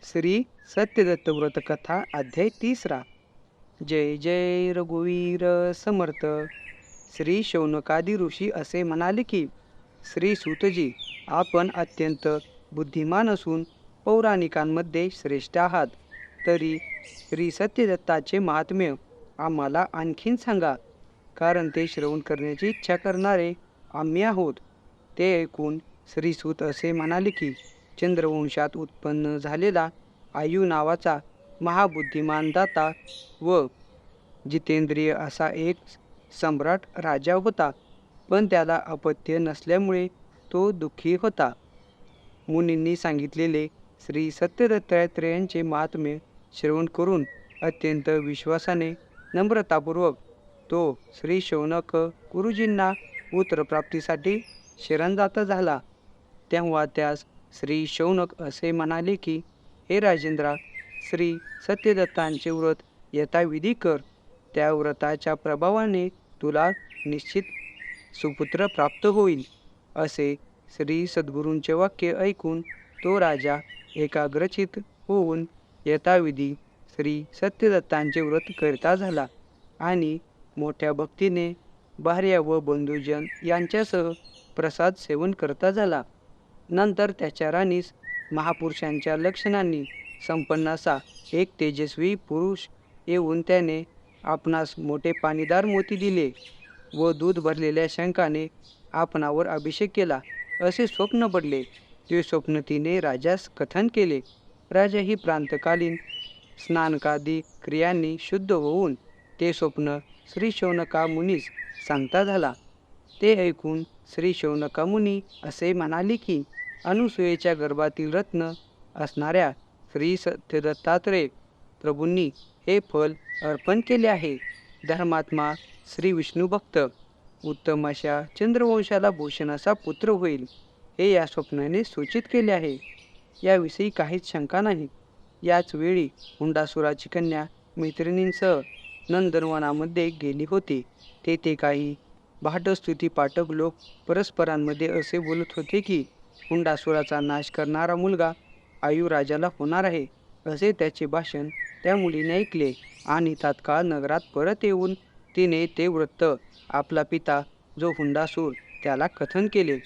श्री सत्यदत्त व्रत कथा अध्याय 3. जय जय रघुवीर समर्थ. श्री शौनकादी ऋषी असे म्हणाले की, श्री सूतजी, आपण अत्यंत बुद्धिमान असून पौराणिकांमध्ये श्रेष्ठ आहात. तरी श्री सत्यदत्ताचे महात्म्य आम्हाला आणखीन सांगा, कारण ते श्रवण करण्याची इच्छा करणारे आम्ही आहोत. ते ऐकून श्री सूत असे म्हणाले की, चंद्रवंशात उत्पन्न झालेला आयु नावाचा महाबुद्धिमान दाता व जितेंद्रिय असा एक सम्राट राजा होता. पण त्याला अपत्य नसल्यामुळे तो दुःखी होता. मुनींनी सांगितलेले श्री सत्यदत्तात्रेयांचे महात्म्य श्रवण करून अत्यंत विश्वासाने नम्रतापूर्वक तो श्री शौनक गुरुजींना पुत्रप्राप्तीसाठी शरणजाता झाला. तेव्हा त्यास श्री शौनक असे म्हणाले की, हे राजेंद्रा, श्री सत्यदत्तांचे व्रत यथाविधी कर. त्या व्रताच्या प्रभावाने तुला निश्चित सुपुत्र प्राप्त होईल. असे श्री सद्गुरूंचे वाक्य ऐकून तो राजा एकाग्रचित होऊन यथाविधी श्री सत्यदत्तांचे व्रत करता झाला आणि मोठ्या भक्तीने भार्या व बंधुजन यांच्यासह प्रसाद सेवन करता झाला. नंतर त्याच्या राणीस महापुरुषांच्या लक्षणांनी संपन्न असा एक तेजस्वी पुरुष येऊन त्याने आपणास मोठे पाणीदार मोती दिले व दूध भरलेल्या शंखाने आपणावर अभिषेक केला असे स्वप्न पडले. ते स्वप्न तिने राजास कथन केले. राजाही प्रांतकालीन स्नानकादी क्रियांनी शुद्ध होऊन ते स्वप्न श्री शौनका मुनीस सांगता झाला. ते ऐकून श्री शौनका मुनी असे म्हणाले की, अनुसूयेच्या गर्भातील रत्न असणाऱ्या श्री सत्यदत्तात्रेय प्रभूंनी हे फल अर्पण केले आहे. धर्मात्मा श्री विष्णुभक्त उत्तम अशा चंद्रवंशाला भूषण असा पुत्र होईल, हे या स्वप्नाने सूचित केले आहे. याविषयी काहीच शंका नाही. याच वेळी हुंडासुराची कन्या मैत्रिणींसह नंदनवनामध्ये गेली होती. तेथे काही भाटस्तुती पाठक लोक परस्परांमध्ये असे बोलत होते की, हुंडासुराचा नाश करणारा मुलगा आयु राजाला होणार आहे. असे त्याचे भाषण त्या मुलीने ऐकले आणि तात्काळ नगरात परत येऊन तिने ते वृत्त आपला पिता जो हुंडासूर त्याला कथन केले.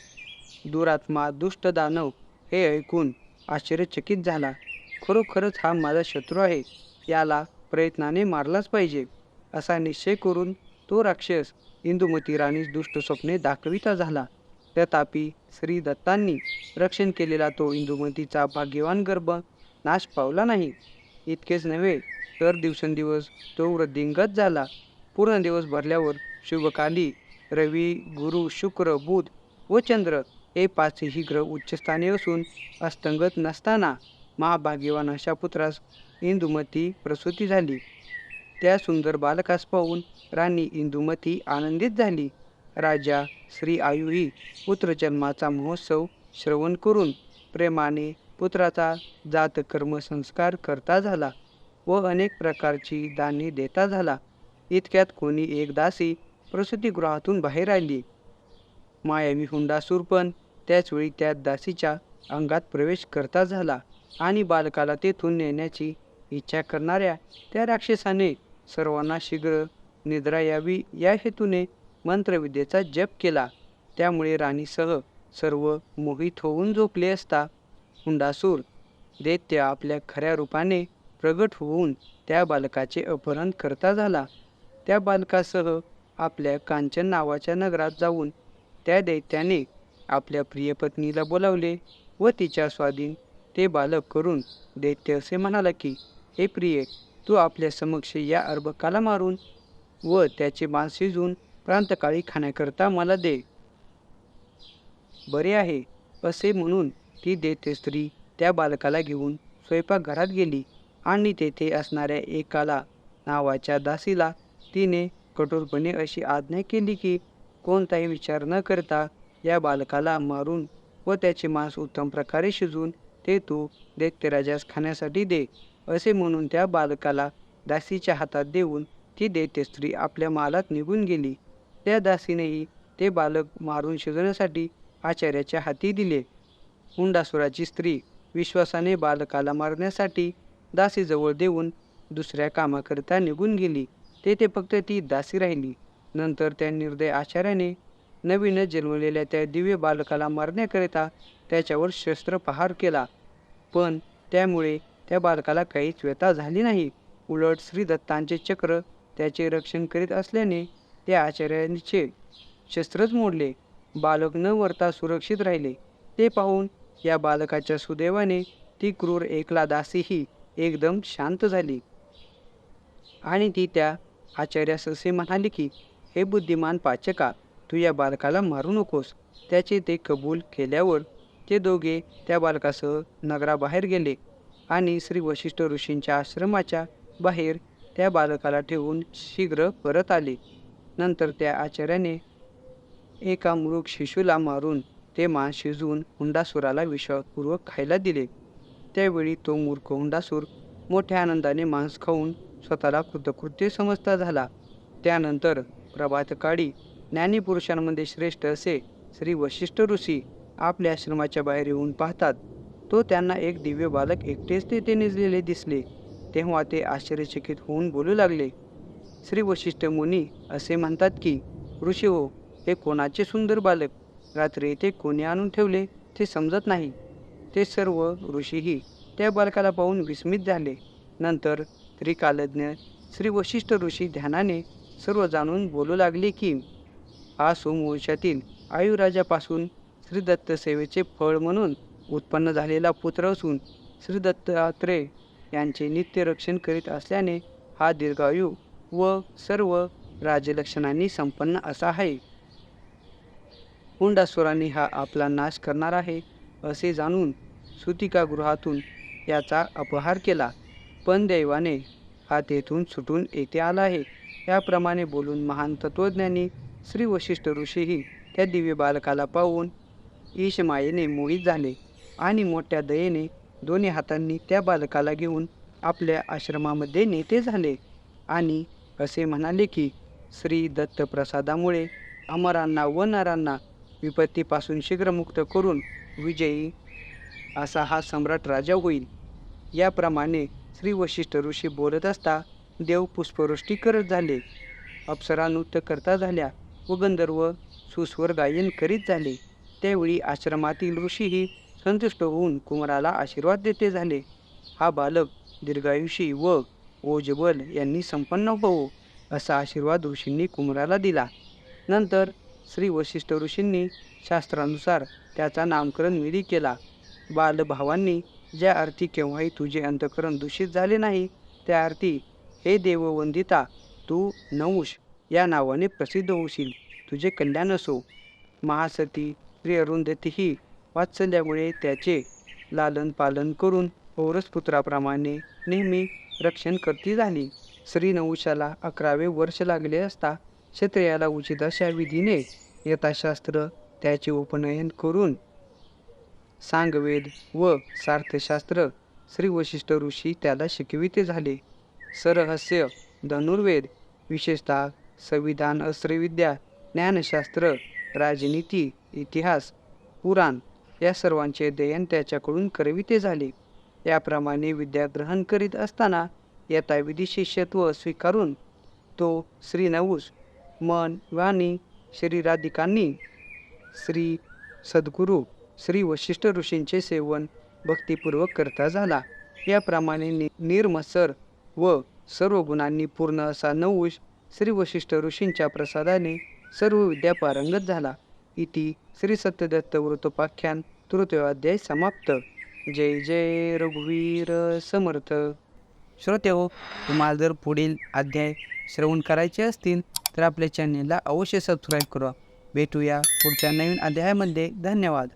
दुरात्मा दुष्ट दानव हे ऐकून आश्चर्यचकित झाला. खरोखरच हा माझा शत्रू आहे, याला प्रयत्नाने मारलाच पाहिजे असा निश्चय करून तो राक्षस इंदुमती राणीस दुष्ट स्वप्ने दाखविता झाला. तथापि श्री दत्तांनी रक्षण केलेला तो इंदुमतीचा भाग्यवान गर्भ नाश पावला नाही. इतकेच नव्हे तर दिवसेंदिवस तो वृद्धिंगत झाला. पूर्ण दिवस भरल्यावर शुभकाली रवी, गुरु, शुक्र, बुध व चंद्र हे पाचही ग्रह उच्चस्थानी असून अस्तंगत नसताना महाभाग्यवान अशा पुत्रास इंदुमती प्रसूती झाली. त्या सुंदर बालकास पाहून राणी इंदुमती आनंदित झाली. राजा श्री आयुही पुत्रजन्माचा महोत्सव श्रवण करून प्रेमाने पुत्राचा जातकर्म संस्कार करता झाला व अनेक प्रकारची दाने देता झाला. इतक्यात कोणी एक दासी प्रसूतिगृहातून बाहेर आली. मायावी हुंडासूर पण त्याचवेळी त्या दासीच्या अंगात प्रवेश करता झाला आणि बालकाला तेथून नेण्याची इच्छा करणाऱ्या त्या राक्षसाने सर्वांना शीघ्र निद्रा यावी या हेतूने मंत्रविद्येचा जप केला. त्यामुळे राणीसह सर्व मोहित होऊन झोपले असता हुंडासूर दैत्य आपल्या खऱ्या रूपाने प्रगट होऊन त्या बालकाचे अपहरण करता झाला. त्या बालकासह आपल्या कांचन नावाच्या नगरात जाऊन त्या दैत्याने आपल्या प्रिय पत्नीला बोलावले व तिच्या स्वाधीन ते बालक करून दैत्य असे म्हणाला की, हे प्रिये, तू आपल्या समक्ष या अर्भकाला मारून व त्याचे मांस शिजवून प्रांतकाळी खाण्याकरता मला दे. बरे आहे असे म्हणून ती दैत्य स्त्री त्या बालकाला घेऊन स्वयंपाकघरात गेली आणि तेथे असणाऱ्या एकाला नावाच्या दासीला तिने कठोरपणे अशी आज्ञा केली की, कोणताही विचार न करता या बालकाला मारून व त्याचे मांस उत्तम प्रकारे शिजवून ते तू दैत्यराजास खाण्यासाठी दे. असे म्हणून त्या बालकाला दासीच्या हातात देऊन ती दैत्य स्त्री आपल्या महालात निघून गेली. त्या दासीनेही ते बालक मारून शिजवण्यासाठी आचार्याच्या हाती दिले. हुंडासुराची स्त्री विश्वासाने बालकाला मारण्यासाठी दासीजवळ देऊन दुसऱ्या कामाकरिता निघून गेली. तेथे फक्त ती दासी राहिली. नंतर त्या निर्दय आचार्याने नवीनच जन्मलेल्या त्या दिव्य बालकाला मारण्याकरिता त्याच्यावर शस्त्रप्रहार केला. पण त्यामुळे त्या बालकाला काहीच व्यथा झाली नाही. उलट श्री दत्तांचे चक्र त्याचे रक्षण करीत असल्याने त्या आचार्यांचे शस्त्रच मोडले. बालक न मरता सुरक्षित राहिले. ते पाहून या बालकाच्या सुदैवाने ती क्रूर एकला दासीही एकदम शांत झाली आणि ती त्या आचार्यास असे म्हणाली की, हे बुद्धिमान पाचका, तू या बालकाला मारू नकोस. त्याचे ते कबूल केल्यावर ते दोघे त्या बालकासह नगराबाहेर गेले आणि श्री वशिष्ठ ऋषींच्या आश्रमाच्या बाहेर त्या बालकाला ठेवून शीघ्र परत आले. नंतर त्या आचार्याने एका मूर्ख शिशूला मारून ते मांस शिजवून हुंडासुराला विश्वासपूर्वक खायला दिले. त्यावेळी तो मूर्ख हुंडासूर मोठ्या आनंदाने मांस खाऊन स्वतःला कृतकृत्य समजता झाला. त्यानंतर प्रभातकाळी ज्ञानीपुरुषांमध्ये श्रेष्ठ असे श्री वशिष्ठ ऋषी आपल्या आश्रमाच्या बाहेर येऊन पाहतात. तो त्यांना एक दिव्य बालक एकटेच तेथे निजलेले दिसले. तेव्हा ते आश्चर्यचकित होऊन बोलू लागले. श्री वशिष्ठ मुनी असे म्हणतात की, ऋषी हो, हे कोणाचे सुंदर बालक, रात्री येथे कोणी आणून ठेवले ते समजत नाही. ते सर्व ऋषीही त्या बालकाला पाहून विस्मित झाले. नंतर त्रिकालज्ञ श्री वशिष्ठ ऋषी ध्यानाने सर्व जाणून बोलू लागले की, हा सोमवंशातील आयुराजापासून श्री दत्त सेवेचे फळ म्हणून उत्पन्न झालेला पुत्र असून श्री दत्तात्रेय यांचे नित्य रक्षण करीत असल्याने हा दीर्घायू व सर्व राजलक्षणांनी संपन्न असा आहे. हुंडासुरांनी हा आपला नाश करणार आहे असे जाणून सुतिकागृहातून याचा अपहार केला. पण दैवाने हा तेथून सुटून येथे आला आहे. याप्रमाणे बोलून महान तत्वज्ञानी श्री वशिष्ठ ऋषीही त्या दिव्य बालकाला पाहून ईशमायेने मोहित झाले आणि मोठ्या दयेने दोन्ही हातांनी त्या बालकाला घेऊन आपल्या आश्रमामध्ये नेते झाले आणि असे म्हणाले की, श्री दत्त प्रसादामुळे अमरांना व नरांना विपत्तीपासून शीघ्र मुक्त करून विजयी असा हा सम्राट राजा होईल. याप्रमाणे श्री वशिष्ठ ऋषी बोलत असता देव पुष्पवृष्टी करत झाले, अप्सरा नृत्य करता झाल्या व गंधर्व सुस्वर गायन करीत झाले. त्यावेळी आश्रमातील ऋषीही संतुष्ट होऊन कुमाराला आशीर्वाद देते झाले. हा बालक दीर्घायुषी व ओजबल यांनी संपन्न होवो असा आशीर्वाद ऋषींनी कुमाराला दिला. नंतर श्री वशिष्ठ ऋषींनी शास्त्रानुसार त्याचा नामकरण विधी केला. बालभावांनी ज्या अर्थी केव्हाही तुझे अंतःकरण दूषित झाले नाही, त्या अर्थी हे देववंदिता तू नहुष या नावाने प्रसिद्ध होशील. तुझे कल्याण असो. महासती श्री अरुंधतीही वात्सल्यामुळे त्याचे लालन पालन करून औरसपुत्राप्रमाणे नेहमी रक्षण करती झाली. श्री नहुषाला 11वे वर्ष लागले असता क्षत्रियाला उचित अशा विधीने यथाशास्त्र त्याचे उपनयन करून सांगवेद व सार्थशास्त्र श्री वशिष्ठ ऋषी त्याला शिकविते झाले. सरहस्य, धनुर्वेद, विशेषतः संविधान, अस्त्रविद्या, ज्ञानशास्त्र, राजनीती, इतिहास, पुराण या सर्वांचे अध्ययन त्याच्याकडून करविते झाले. याप्रमाणे विद्या ग्रहण करीत असताना यथाविधी शिष्यत्व स्वीकारून तो श्री नहुष मन वाणी शरीराधिकांनी श्री सद्गुरू श्री वशिष्ठ ऋषींचे सेवन भक्तिपूर्वक करता झाला. याप्रमाणे निर्मत्सर व सर्व गुणांनी पूर्ण असा नहुष श्री वशिष्ठ ऋषींच्या प्रसादाने सर्व विद्या पारंगत झाला. इति श्री सत्यदत्त वृत्तोपाख्यान तृतीयोऽध्याय समाप्त. जय जय रघुवीर समर्थ. श्रोतेहो, तुम्हाला जर पुढील अध्याय श्रवण करायचे असतील तर आपल्या चॅनेलला अवश्य सबस्क्राईब करा. भेटूया पुढच्या नवीन अध्यायामध्ये. धन्यवाद.